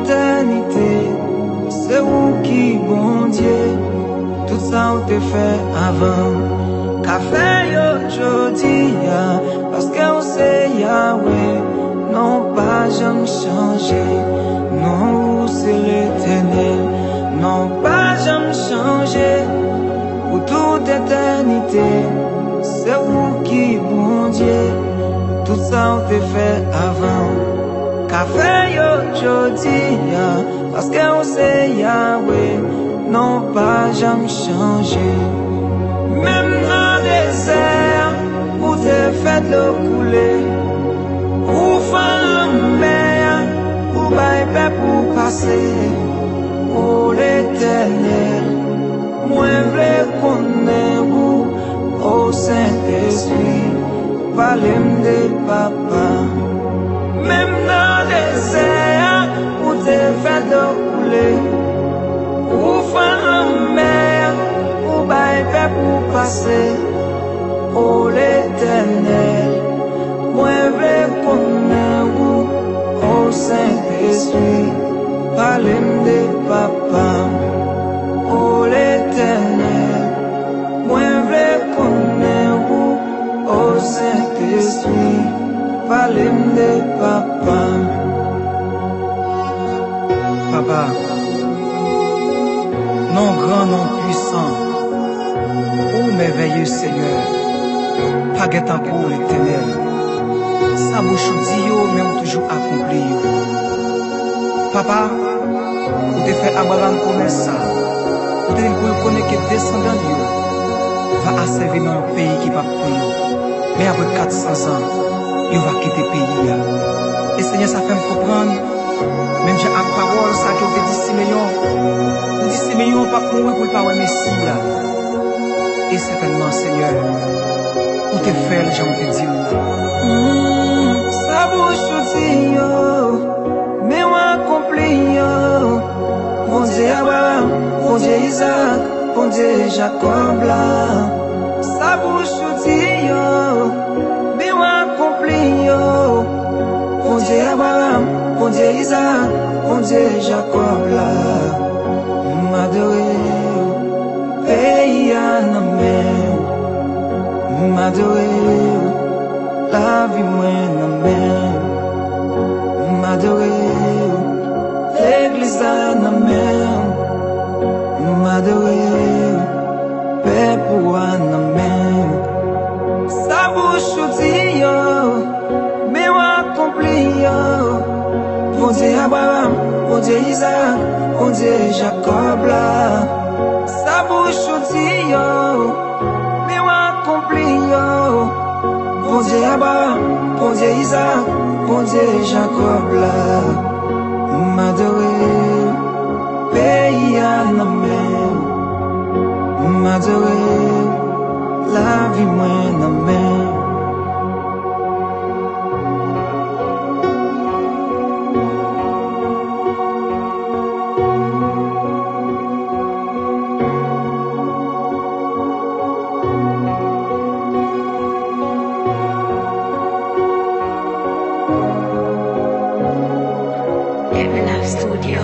éternité, c'est où qui bon Dieu, tout ça on te fait avant. Qu'a fait yo jodi ya, parce que on sait Yahweh, non pas jamais changer, non c'est l'éternel, non pas jamais changer, pour toute éternité, c'est où qui bon Dieu, tout ça on te fait avant. Qu'a fait yo jodi ya, parce que on sait Yahweh, non pas jamais changer. Même dans le désert, où t'es fait l'eau couler, où faire la mer, où bailler pour passer, pour l'éternel, moi v'lais connaître vous, au Saint-Esprit, parlez-moi de papa. Même dans le désert, où t'es fait l'eau couler, où faire la mer, où bailler pour passer, oh l'éternel, moi v'lais connaître vous, oh Saint-Esprit, parlez-moi de papa, oh l'éternel, moi v'lais connaître vous, oh Saint-Esprit, parlez-moi de papa. Papa, non grand, non puissant, ô merveilleux Seigneur, pas guettant pour l'éternel, sa bouche dit yo, mais on toujours accompli yo. Papa, ou te fait Abraham connaître ça, ou te dit pour connaître que descendant yo, va asservir dans un pays qui va pour yo, mais après 400 ans, yo va quitter le pays. Et Seigneur, ça fait me comprendre, même j'ai la parole, ça que vous dit 6 millions, vous dites 6 millions, pas pour mourir pour le parole Messie là. Et certainement, Seigneur, où te fait le gens te dit. Ça bouche dit yo, mais on accompli yo. Bon Dieu Abraham, bon Dieu Isaac, bon Dieu Jacob là. Ça bouche dit yo, mais on accompli yo. Bon Dieu Abraham, bon Dieu Isaac, bon Dieu Jacob là. M'adorer, pays à mer, m'adorer, la vie moins mer, m'adorer, l'église à mer, m'adorer, paix pour à mer. Sa bouche dit yo, mais on accompli yo. Bon Dieu Abraham, bon Dieu Isaac, bon Dieu Jacob là. Sa bouche dit yo, mais on accompli yo. Bon Dieu Abraham, bon Dieu Isaac, bon Dieu Jacob là. M'adorer, pays à la mer. M'adorer, la vie moins la mer. Studio.